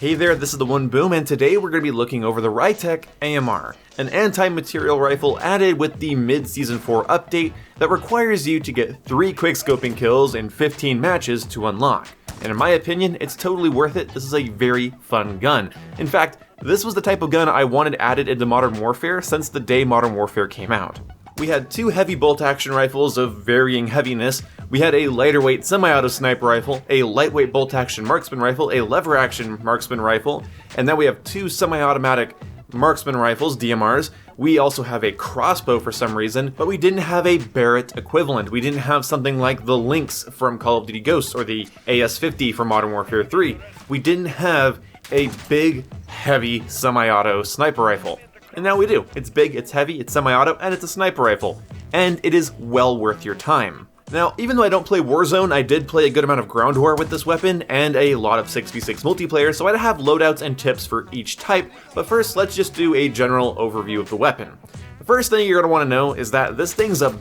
Hey there, this is the One Boom, and today we're going to be looking over the Rytec AMR, an anti-material rifle added with the mid-Season 4 update that requires you to get 3 quickscoping kills in 15 matches to unlock. And in my opinion, it's totally worth it. This is a very fun gun. In fact, this was the type of gun I wanted added into Modern Warfare since the day Modern Warfare came out. We had 2 heavy bolt-action rifles of varying heaviness. We had a lighter weight semi-auto sniper rifle, a lightweight bolt-action marksman rifle, a lever-action marksman rifle, and then we have 2 semi-automatic marksman rifles, DMRs. We also have a crossbow for some reason, but we didn't have a Barrett equivalent. We didn't have something like the Lynx from Call of Duty Ghosts or the AS-50 from Modern Warfare 3. We didn't have a big, heavy semi-auto sniper rifle. And now we do. It's big, it's heavy, it's semi-auto, and it's a sniper rifle. And it is well worth your time. Now, even though I don't play Warzone, I did play a good amount of ground war with this weapon, and a lot of 6v6 multiplayer, so I'd have loadouts and tips for each type, but first let's just do a general overview of the weapon. The first thing you're going to want to know is that this thing's a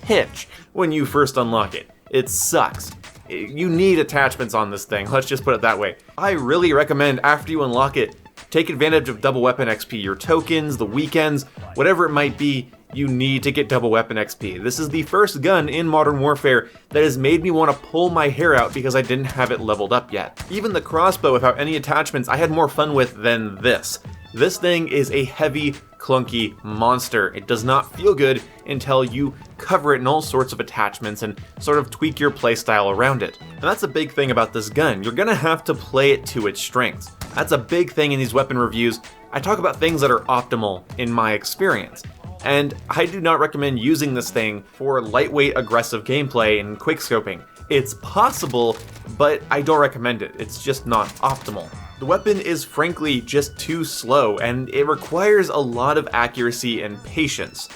bitch when you first unlock it. It sucks. You need attachments on this thing, let's just put it that way. I really recommend after you unlock it, take advantage of double weapon XP, your tokens, the weekends, whatever it might be, you need to get double weapon XP. This is the first gun in Modern Warfare that has made me want to pull my hair out because I didn't have it leveled up yet. Even the crossbow without any attachments I had more fun with than this. This thing is a heavy, clunky monster. It does not feel good until you cover it in all sorts of attachments and sort of tweak your playstyle around it. And that's a big thing about this gun. You're gonna have to play it to its strengths. That's a big thing in these weapon reviews. I talk about things that are optimal in my experience. And I do not recommend using this thing for lightweight aggressive gameplay and quickscoping. It's possible, but I don't recommend it. It's just not optimal. The weapon is frankly just too slow, and it requires a lot of accuracy and patience.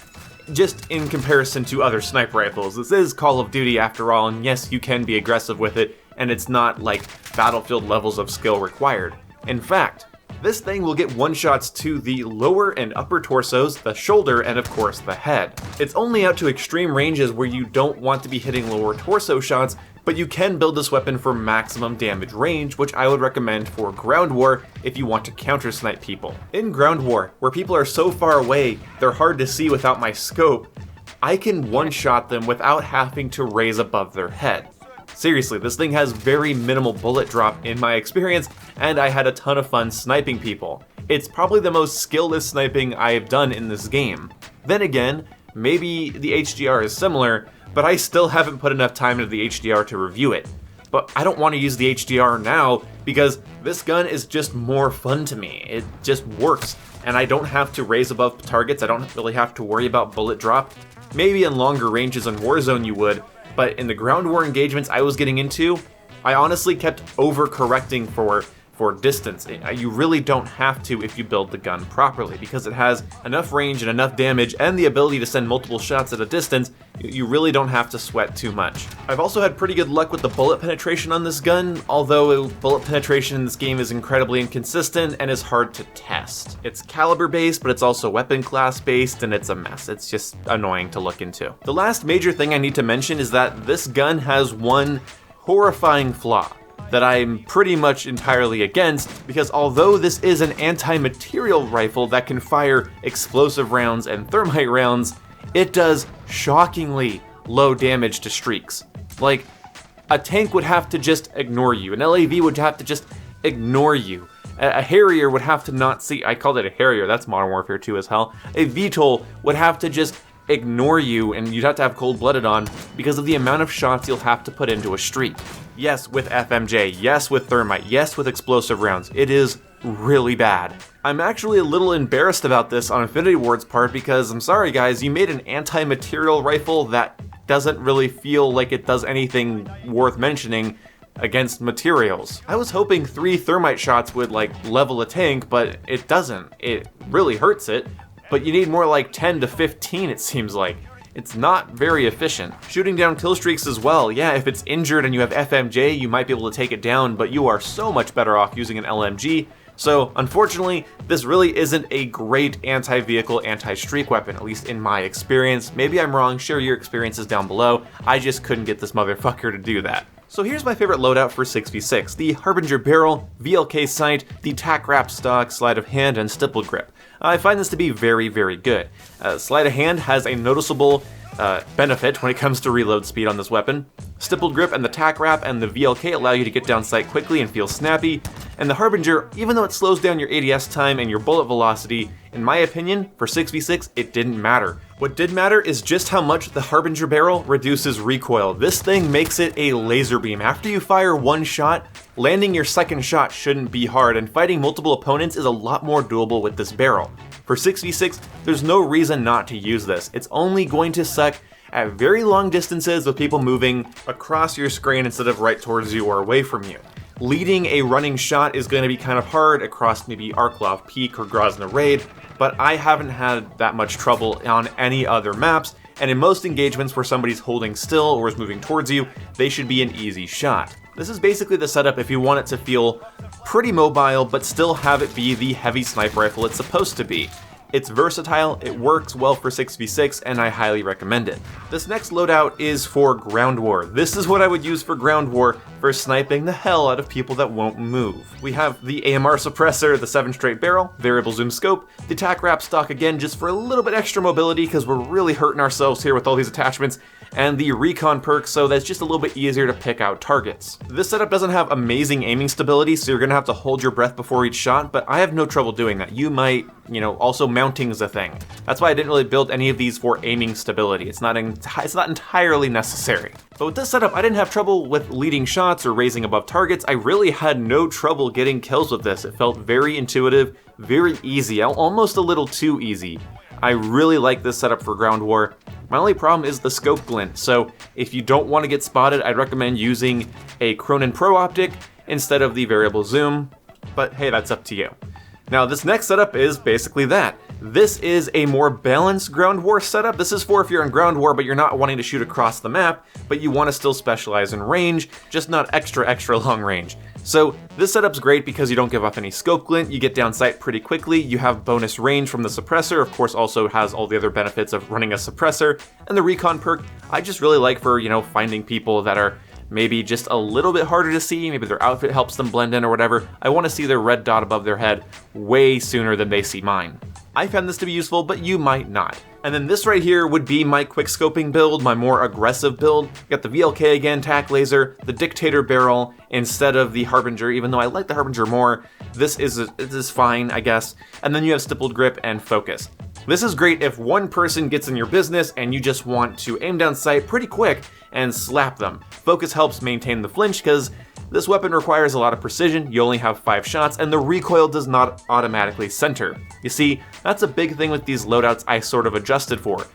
Just in comparison to other sniper rifles. This is Call of Duty after all, and yes, you can be aggressive with it, and it's not like Battlefield levels of skill required. In fact, this thing will get one-shots to the lower and upper torsos, the shoulder, and of course the head. It's only out to extreme ranges where you don't want to be hitting lower torso shots, but you can build this weapon for maximum damage range, which I would recommend for ground war if you want to counter-snipe people. In ground war, where people are so far away, they're hard to see without my scope, I can one-shot them without having to raise above their head. Seriously, this thing has very minimal bullet drop in my experience, and I had a ton of fun sniping people. It's probably the most skillless sniping I have done in this game. Then again, maybe the HDR is similar, but I still haven't put enough time into the HDR to review it. But I don't want to use the HDR now because this gun is just more fun to me. It just works, and I don't have to raise above targets. I don't really have to worry about bullet drop. Maybe in longer ranges in Warzone you would, but in the ground war engagements I was getting into, I honestly kept overcorrecting for distance. You really don't have to if you build the gun properly, because it has enough range and enough damage and the ability to send multiple shots at a distance. You really don't have to sweat too much. I've also had pretty good luck with the bullet penetration on this gun, although bullet penetration in this game is incredibly inconsistent and is hard to test. It's caliber based, but it's also weapon class based, and it's a mess. It's just annoying to look into. The last major thing I need to mention is that this gun has one horrifying flaw that I'm pretty much entirely against, because although this is an anti-material rifle that can fire explosive rounds and thermite rounds, it does shockingly low damage to streaks. Like, a tank would have to just ignore you, an LAV would have to just ignore you, a Harrier would have to not see, I called it a Harrier, that's Modern Warfare 2 as hell, a VTOL would have to just ignore you, and you'd have to have cold-blooded on because of the amount of shots you'll have to put into a streak. Yes, with FMJ, yes with thermite, yes with explosive rounds. It is really bad. I'm actually a little embarrassed about this on Infinity Ward's part because, I'm sorry guys, you made an anti-material rifle that doesn't really feel like it does anything worth mentioning against materials. I was hoping 3 thermite shots would level a tank, but it doesn't. It really hurts it. But you need more like 10 to 15 it seems like. It's not very efficient. Shooting down kill streaks as well, yeah, if it's injured and you have FMJ, you might be able to take it down, but you are so much better off using an LMG. So unfortunately, this really isn't a great anti-vehicle, anti-streak weapon, at least in my experience. Maybe I'm wrong, share your experiences down below. I just couldn't get this motherfucker to do that. So here's my favorite loadout for 6v6, the Harbinger Barrel, VLK Sight, the Tack Wrap Stock, Sleight of Hand, and Stippled Grip. I find this to be very, very good. Sleight of Hand has a noticeable benefit when it comes to reload speed on this weapon. Stippled Grip and the Tack Wrap and the VLK allow you to get down sight quickly and feel snappy, and the Harbinger, even though it slows down your ADS time and your bullet velocity, in my opinion, for 6v6, it didn't matter. What did matter is just how much the Harbinger Barrel reduces recoil. This thing makes it a laser beam. After you fire one shot, landing your second shot shouldn't be hard, and fighting multiple opponents is a lot more doable with this barrel. For 6v6, there's no reason not to use this. It's only going to suck at very long distances with people moving across your screen instead of right towards you or away from you. Leading a running shot is going to be kind of hard across maybe Arklov Peak or Grozny Raid, but I haven't had that much trouble on any other maps, and in most engagements where somebody's holding still or is moving towards you, they should be an easy shot. This is basically the setup if you want it to feel pretty mobile, but still have it be the heavy sniper rifle it's supposed to be. It's versatile, it works well for 6v6, and I highly recommend it. This next loadout is for ground war. This is what I would use for ground war for sniping the hell out of people that won't move. We have the AMR suppressor, the 7-straight barrel, variable zoom scope, the Tack Wrap Stock again just for a little bit extra mobility because we're really hurting ourselves here with all these attachments, and the recon perk so that's just a little bit easier to pick out targets. This setup doesn't have amazing aiming stability, so you're gonna have to hold your breath before each shot, but I have no trouble doing that. You might, also mounting is a thing. That's why I didn't really build any of these for aiming stability. It's not entirely necessary. But with this setup, I didn't have trouble with leading shots or raising above targets. I really had no trouble getting kills with this. It felt very intuitive, very easy, almost a little too easy. I really like this setup for ground war. My only problem is the scope glint, so if you don't want to get spotted, I'd recommend using a Cronin Pro Optic instead of the variable zoom, but hey, that's up to you. Now this next setup is basically that. This is a more balanced ground war setup. This is for if you're in ground war but you're not wanting to shoot across the map, but you want to still specialize in range, just not extra long range. So this setup's great because you don't give off any scope glint, you get down sight pretty quickly, you have bonus range from the suppressor, of course also has all the other benefits of running a suppressor, and the recon perk I just really like for, finding people that are maybe just a little bit harder to see, maybe their outfit helps them blend in or whatever. I want to see their red dot above their head way sooner than they see mine. I found this to be useful, but you might not. And then this right here would be my quickscoping build, my more aggressive build. Got the VLK again, tack laser, the Dictator barrel instead of the Harbinger, even though I like the Harbinger more. This is fine, I guess. And then you have stippled grip and focus. This is great if one person gets in your business and you just want to aim down sight pretty quick and slap them. Focus helps maintain the flinch because this weapon requires a lot of precision, you only have 5 shots, and the recoil does not automatically center. You see, that's a big thing with these loadouts I sort of adjusted for.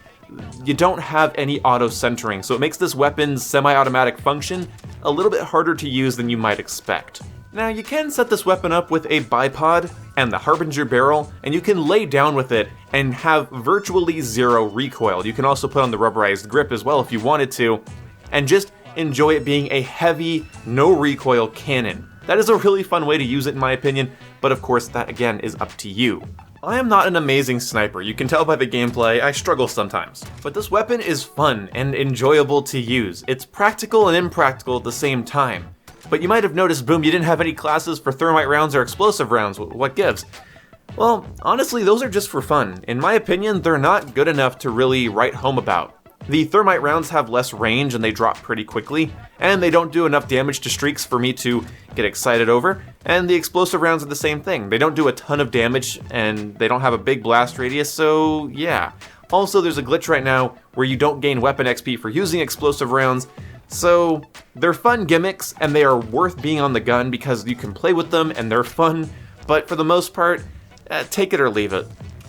You don't have any auto-centering, so it makes this weapon's semi-automatic function a little bit harder to use than you might expect. Now you can set this weapon up with a bipod and the Harbinger barrel, and you can lay down with it and have virtually 0 recoil. You can also put on the rubberized grip as well if you wanted to, and just enjoy it being a heavy, no recoil cannon. That is a really fun way to use it in my opinion, but of course that again is up to you. I am not an amazing sniper, you can tell by the gameplay, I struggle sometimes. But this weapon is fun and enjoyable to use. It's practical and impractical at the same time. But you might have noticed, boom, you didn't have any classes for thermite rounds or explosive rounds, what gives? Well, honestly, those are just for fun. In my opinion, they're not good enough to really write home about. The thermite rounds have less range and they drop pretty quickly, and they don't do enough damage to streaks for me to get excited over, and the explosive rounds are the same thing. They don't do a ton of damage and they don't have a big blast radius, so yeah. Also, there's a glitch right now where you don't gain weapon XP for using explosive rounds, so they're fun gimmicks and they are worth being on the gun because you can play with them and they're fun, but for the most part, take it or leave it.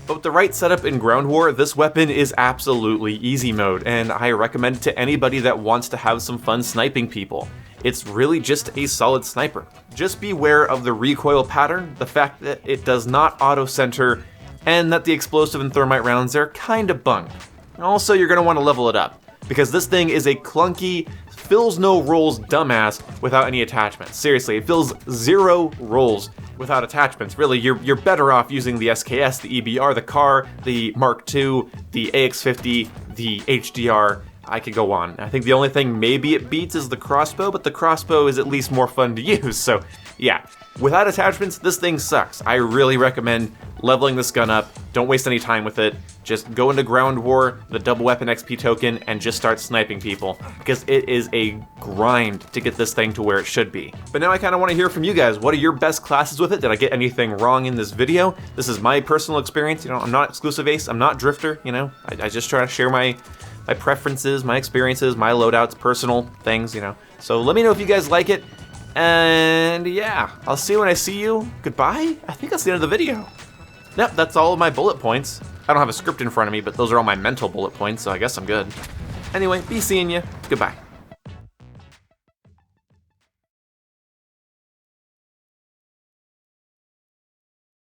But with the right setup in ground war, this weapon is absolutely easy mode, and I recommend it to anybody that wants to have some fun sniping people. It's really just a solid sniper. Just beware of the recoil pattern, the fact that it does not auto-center, and that the explosive and thermite rounds are kinda bunk. Also, you're gonna want to level it up, because this thing is a clunky, fills no rolls dumbass without any attachments. Seriously, it fills 0 rolls without attachments. Really, you're better off using the SKS, the EBR, the CAR, the Mark II, the AX50, the HDR, I could go on. I think the only thing maybe it beats is the crossbow, but the crossbow is at least more fun to use, so yeah. Without attachments, this thing sucks. I really recommend leveling this gun up. Don't waste any time with it. Just go into Ground War, the double weapon XP token, and just start sniping people, because it is a grind to get this thing to where it should be. But now I kind of want to hear from you guys. What are your best classes with it? Did I get anything wrong in this video? This is my personal experience. You know, I'm not exclusive ace, I'm not drifter, you know. I just try to share my preferences, my experiences, my loadouts, personal things, you know. So let me know if you guys like it. And yeah, I'll see you when I see you. Goodbye? I think that's the end of the video. Yep, that's all of my bullet points. I don't have a script in front of me, but those are all my mental bullet points, so I guess I'm good. Anyway, be seeing you. Goodbye.